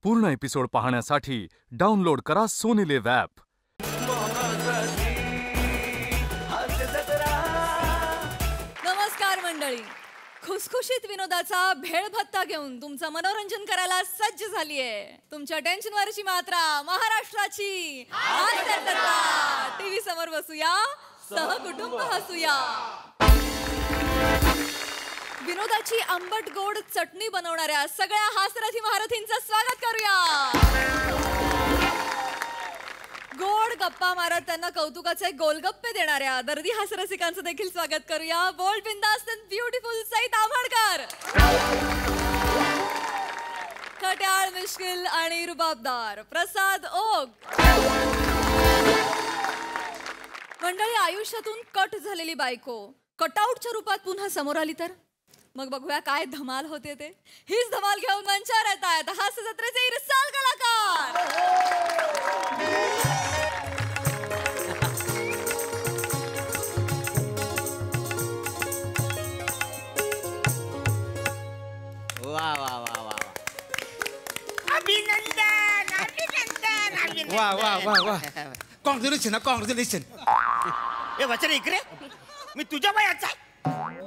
पूर्ण एपिसोड पाहण्यासाठी डाउनलोड करा सोनी लिव्ह ॲप. नमस्कार मंडळी, खुसखुशीत विनोदाचा भेळ भत्ता घेऊन तुमचं मनोरंजन करायला सज्ज झालीये. तुमच्या टेन्शनवरची मात्रा महाराष्ट्राची टीव्ही समोर बसूया, सहकुटुंब हसूया. विनोदाची आंबट गोड चटणी बनवणाऱ्या सगळ्या हास्यरथी महारथींचं स्वागत करूया. गोड गप्पा मारत त्यांना कौतुकाचे गोलगप्पे देणाऱ्या दर्दी हास्यरसिकांचं देखील स्वागत करूया. बोल्ड, बिंदास अँड ब्युटिफुल सई ताम्हणकर, खट्याळ, मिश्किल आणि रुबाबदार प्रसाद ओक. मंडळी, आयुष्यातून कट झालेली बायको कटआउटच्या रूपात पुन्हा समोर आली तर मग बघूया काय धमाल होते ते. हीच धमाल घेऊन मंचावर येत आहेत हास्य जत्रेचे इरसाल कलाकार. वा वा वा वा अभिनंदन अभिनंदन अभिनंदन. वा वा वा वा कॉंग्रॅच्युलेशन कॉंग्रॅच्युलेशन. ए वचन इकडे, मी तुझ्या वयाचा आहे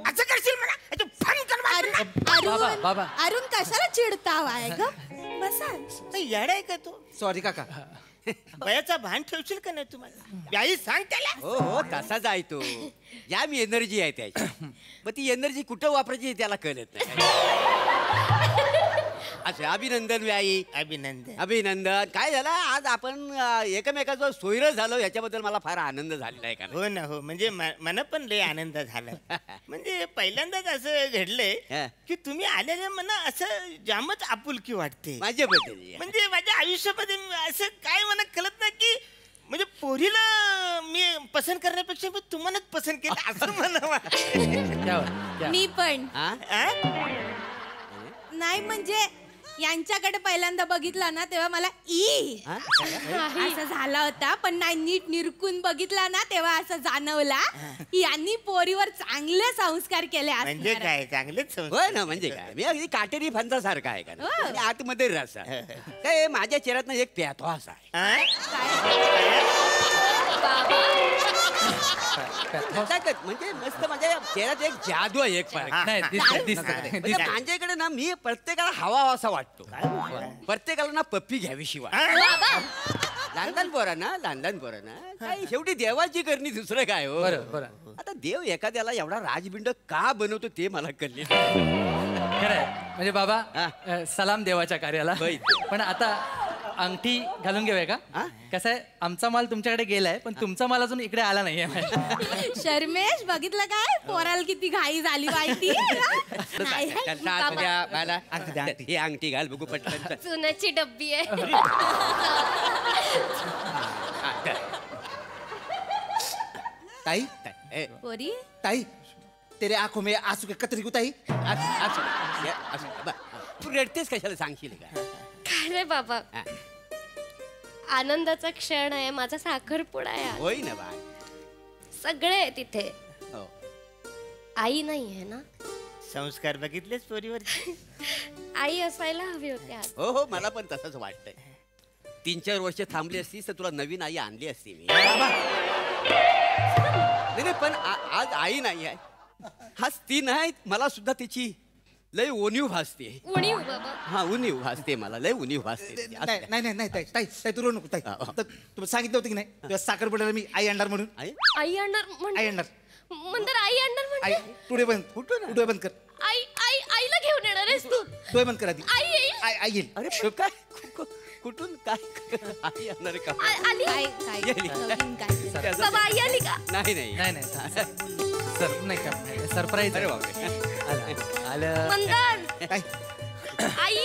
असं करशील मला? तू फोन कर मला. बाबा अरुण कशाला चिडताव आहे ग? बसा. येड आहे का तू? सॉरी काका. वयाचा भान ठेवशील का नाही तुम्हाला? याही सांग त्याला. हो हो तसाच आहे तो. या मी एनर्जी आहे त्याची, मग ती एनर्जी कुठं वापरायची त्याला कळत नाही. अच्छा, अभिनंदन व्याई. अभिनंदन अभिनंदन. काय झालं आज आपण एकमेकाचं सोयरं झालो याच्याबद्दल मला फार आनंद झालेला आहे. का हो ना, हो म्हणजे मला पण लय आनंद झाला. म्हणजे पहिल्यांदाच असं घडलंय की तुम्ही आलेले मला असं जामच आपुलकी वाटते माझ्याबद्दल. म्हणजे माझ्या आयुष्यामध्ये असं काय मला कळत नाही की म्हणजे पोरीला मी पसंत करण्यापेक्षा मी तुम्हालाच पसंत केलं असं मला वाटतं. मी पण आ? नाही, म्हणजे यांच्याकडे पहिल्यांदा बघितला ना तेव्हा मला असं झाला होता, पण नाही नीट निरखून बघितला ना तेव्हा असं जाणवला की यांनी पोरीवर चांगले संस्कार केले. म्हणजे काय चांगलेच होय ना. म्हणजे काय मी अगदी काटेरी फणसासारखा आहे का आणि आतमध्ये रस आहे. काय माझ्या चेहऱ्यात एक प्याथवास आहे. म्हणजे मस्त माझ्या चेहऱ्यात एक जादू आहे. एक माझ्याकडे ना मी प्रत्येकाला हवा असा वाटतो. प्रत्येकाला ना पप्पी घ्यावीशी वाटतो. लहान पोरांना काय शेवटी देवाची करणी, दुसरं काय. हो आता देव एखाद्याला एवढा राजबिंड का बनवतो ते मला कळले. खरंय. म्हणजे बाबा सलाम देवाच्या कार्याला. पण आता अंगठी घालून घेऊया का? कसं आहे, आमचा माल तुमच्याकडे गेलाय पण तुमचा माल अजून इकडे आला नाहीये. शर्मेश, बघितलं काय पोराला किती घाई झाली माहिती? ही अंगठी घाल बघू पटकन. चुनाची डब्बी आहे. ताई पोरी ताई तेरे आंखों में आंसू के कतरी को ताई. तू रडतेस कशाला सांगशील का? काय रे बाबा, आनंदाचा क्षण आहे, माझा साखरपुडा आहे. होय ना बाय. सगळे आहे तिथे. हो. आई नाही आहे ना? संस्कार बघितलेच पोरीवर. आई असायला हवी होती आज. हो हो मला पण तसंच वाटतंय. 3-4 वर्ष थांबली असतीस तर तुला नवीन आई आणली असती मी. नाही पण आज आई नाही आहे. हाच ती नाही, मला सुद्धा तिची लय उणीव भासते. उणीव बाबा? हा उणीव भासते, मला लय उणीव भासते. नाही ताई तू रडू नको ताई. तुम्ही सांगितलं होतं की नाही तेव्हा साखरपुड्याला मी आई आणणार म्हणून. आई आणणार आई आणणार म्हणतर आई आणणार म्हणजे टुडे बंद. कुठं डोळे बंद कर. आई आई आईला घेऊन येणार आहेस तू? डोळे बंद कर आधी. आई येईल. आई येईल. अरे काय कुठून काय आई आणणार का? आली बाबा, आई आली का? नाही नाही नाही नाही सर नाही का सरप्राईज. अरे बापरे. आलं मंदन. आई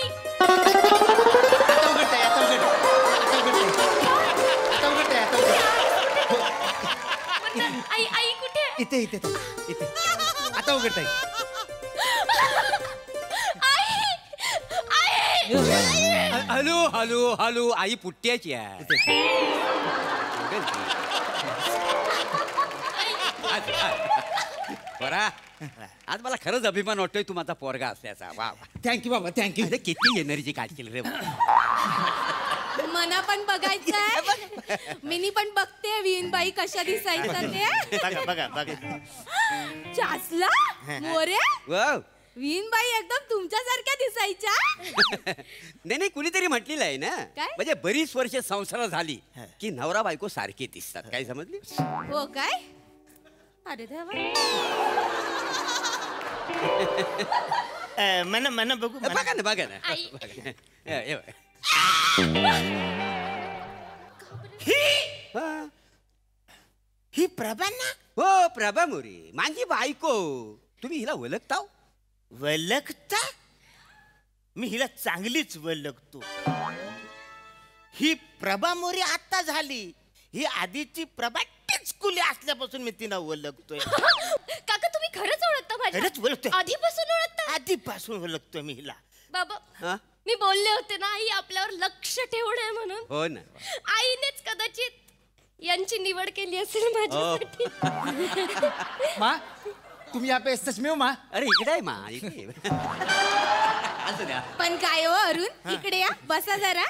आता उघडताय, आता आई आई कुठे? इथे इथे इथे आता उघडताय. हॅलो हॅलो हॅलो आई पुट्ट्याची आहे. बरा आज मला खरंच अभिमान वाटतोय तू माझा पोरगा असल्याचा. वा वा. थँक्यू बाबा थँक्यू. अरे किती एनर्जी काढशील रे. मना पण बघायचंय. मिनी पण बघते विनबाई कशा दिसायचं ते. बघा बघा बघा. चासला मोरे वाव. विनबाई एकदम तुमच्यासारख्या दिसायच्या. नाही नाही कुणीतरी म्हटलेलं आहे ना. काय? म्हणजे बरीच वर्ष संसार झाली की नवरा बायको सारखे दिसतात. काय समजली? हो काय? अरे देवा. मना मना बघू मना. बघा ना बघा ना. आई. बघा. हे बघा. हा. ही प्रभा ना. हो प्रभा मोरे माझी बायको. तुम्ही हिला ओळखता? वलगता. मी हिला चांगलीच वलगतो. ही प्रभा मोरे आता झाली. ही आधीची प्रभा टिचकुली असल्यापासून मी तिला ओळखतोय. काका तुम्ही खरंच ओळखता खरंच माझ्या ओळखतोय. आधीपासून ओळखता? आधीपासून ओळखतोय मी हिला. बाबा हा? मी बोलले होते ना आई आपल्यावर लक्ष ठेवणं म्हणून. हो ना. आईनेच कदाचित यांची निवड केली असेल माझ्यासाठी. माँ तुम यहाँ पे सच में हो माँ? अरे इकडे आहे मा इकडे. असं द्या. पण काय हो अरुण इकडे या बसा जरा.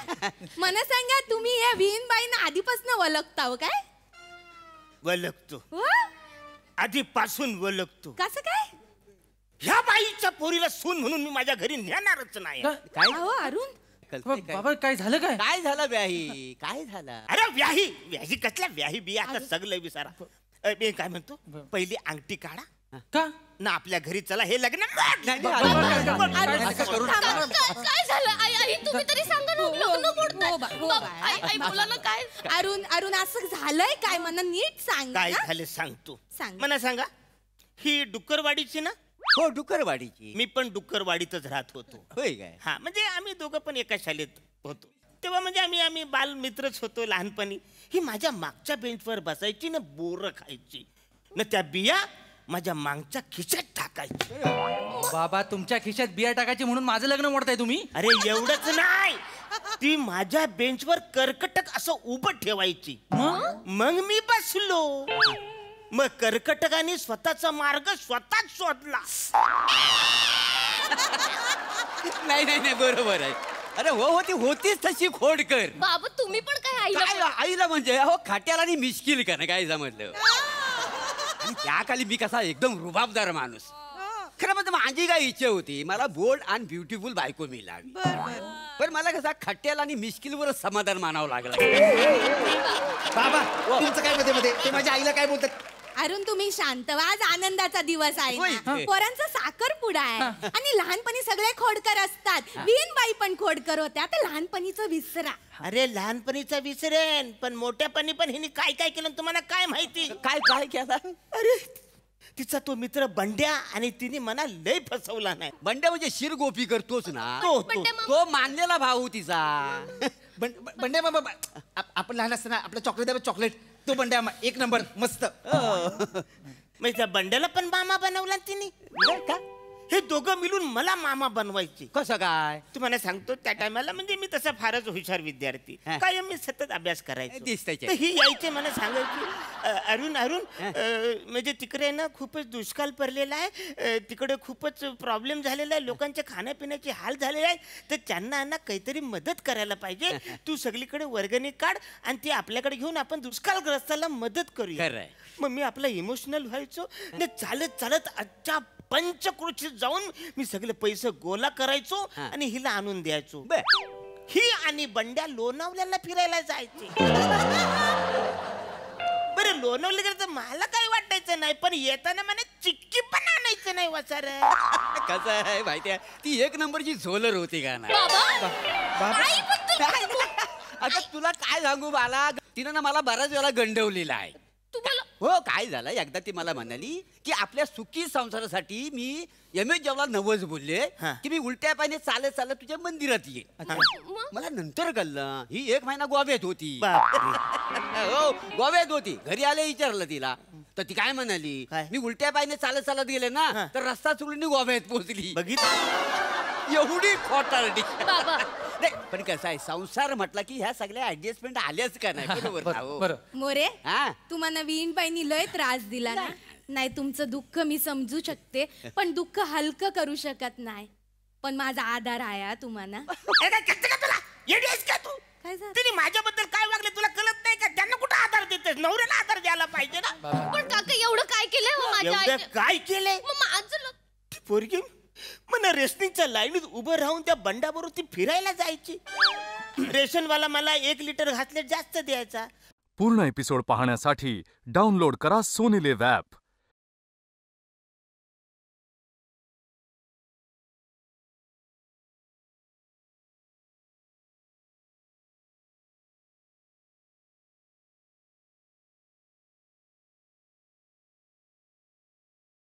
मला सांगा तुम्ही या विनबाईंना आधीपासून ओळखता हो काय? ओळखतो. हो? आधीपासून ओळखतो. कसं काय? ह्या बाईच्या पोरीला सून म्हणून मी माझ्या घरी नेणारच नाही. काय अहो अरुण कळतंय काय? बाबा काय झालं काय? काय झालं व्याही? काय झालं? अरे व्याही व्याही कसल्या व्याही बिया आता सगळं विचारा. मी काय म्हणतो पहिली अंगठी काढा का? ना आपल्या घरी चला हे लग्न नाही, नाही, अरुण, असं करू थांबा. काय झालं आई आई तुम्ही तरी सांगा ना लग्न मोडताय. हो बा, हो बाबा, बा. आई आई बोला ना काय. अरुण अरुण असं झालंय काय मला नीट सांग काय ना. झालं सांगतो. सांग. मला सांगा ही डुक्करवाडीची ना. हो डुकरवाडीची. मी पण डुक्करवाडीतच राहत होतो. होय काय? हा म्हणजे आम्ही दोघं पण एका शाळेत होतो. तेव्हा म्हणजे आम्ही बालमित्रच होतो लहानपणी. ही माझ्या मागच्या बेंचवर बसायची ना बोरं खायची ना त्या बिया माझ्या मागच्या खिशात टाकायची. बाबा तुमच्या खिशात बिया टाकायची म्हणून माझं लग्न मोडताय तुम्ही? अरे एवढंच नाही ती माझ्या बेंचवर कर्कटक असं उभं ठेवायची. मग मी बसलो. मग कर्कटकाने स्वतःचा मार्ग स्वतःच शोधला. नाही नाही नाही बरोबर आहे. अरे हो ती होतीच तशी खोडकर. बाबा तुम्ही पण काय आईला काय आईला म्हणजे हो खाट्याला आणि मिश्किल का ना काय समजलं. आणि त्याखाली मी कसा एकदम रुबाबदार माणूस. खरं म्हणजे माझी काय इच्छा होती मला बोल्ड आणि ब्युटिफुल बायको मिळावी. पण मला कसा खट्ट्याला आणि मिश्किलवरच समाधान मानावं लागलं. बाबा तुमचं काय मध्ये मध्ये ते माझ्या आईला काय बोलतात? अरुण तुम्ही शांत व्हा. आज आनंदाचा दिवस आहे होय. ना. पोरांचा साखरपुडा आहे आणि लहानपणी सगळे खोडकर असतात. विनबाई पण खोडकर होत्या. आता लहानपणीचं विसरा. अरे लहानपणीचा विसरेन पण मोठ्यापणी पण हिने काय काय केलं तुम्हाला काय माहिती. काय काय केलं? अरे तिचा तो मित्र बंड्या आणि तिने मना लय फसवला नाही. बंड्या म्हणजे शिरगोपी करतोच ना. तो तो मानलेला भाऊ तिचा. बंड्या बाबा आपण लहान असताना आपलं चॉकलेट तो बंड्या एक नंबर मस्त. मग त्या बंड्याला पण मामा बनवला तिने. का? हे दोघं मिळून मला मामा बनवायचे. कसं काय? तुम्हाला सांगतो त्या टायमाला म्हणजे मी तसा फारच हुशार विद्यार्थी. हा. कायम मी सतत अभ्यास करायचो. दिसतंय. तर ही यायचे मला सांगायची अरुण म्हणजे तिकडे ना खूपच दुष्काळ पडलेला आहे. तिकडे खूपच प्रॉब्लेम झालेला आहे. लोकांच्या खाण्यापिण्याचे हाल झालेले आहे. तर त्यांना ना काहीतरी मदत करायला पाहिजे. तू सगळीकडे वर्गणी काढ आणि ती आपल्याकडे घेऊन आपण दुष्काळग्रस्ताला मदत करूया. खरंय. मग मी आपला इमोशनल व्हायचो. आणि चालत चालत आजच्या पंचकृषीत जाऊन मी सगळे पैसे गोळा करायचो आणि हिला आणून द्यायचो. ही आणि बंड्या लोणावल्याला फिरायला जायचे. बरं लोणावले गेलं तर मला काही वाटायचं नाही पण येताना मला चिक्की पण आणायचं नाही वाचार. कसं आहे माहितीये ती एक नंबरची झोलर होती का ना. आई पण आता तुला काय सांगू मला तिनं ना मला बऱ्याच वेळा गंडवलेला आहे. तुम्हाला हो काय झालं एकदा ती मला म्हणाली की आपल्या सुखी संसारासाठी मी एम.ए. जेवला नवस बोलले की मी उलट्या पायाने चालत चालत तुझ्या मंदिरात येईल. मला नंतर कळलं ही 1 महिना गोव्यात होती. हो गोव्यात होती. घरी आले विचारलं तिला तर ती काय म्हणाली मी उलट्या पायाने चालत चालत गेले ना तर रस्ता चुकून गोव्यात पोहोचली. बघितलं एवढी खोटारडी. बाबा नाही पण कसं आहे संसार म्हटला की ह्या सगळ्या ऍडजस्टमेंट आल्याच का नाही. बरोबर ना हो? बरं मोरे हा तुम्हाला विनबाईंनी लय त्रास दिला ना. नाही तुमचं दुःख मी समजू शकते पण दुःख हलकं करू शकत नाही. पण माझा आधार आहे हा तुम्हाला. अरे काय कळतं का तुला? येडी आहेस का तू? काय झालं? तिने माझ्याबद्दल काय वागले तुला कळत नाही का? त्यांना कुठं आधार देतेस? नवऱ्याला आधार द्यायला पाहिजे ना. पण काका एवढं काय केलंय हो माझ्या एवढं आईने? काय केलंय? मग माझं ती पोरगी मला रेशनिंगच्या लाईनीत उभं राहून त्या बंडाबरोबर ती फिरायला जायची. रेशनवाला मला 1 लिटर घातले जास्त द्यायचा. पूर्ण एपिसोड पाहण्यासाठी डाउनलोड करा सोनी लिव्ह ॲप.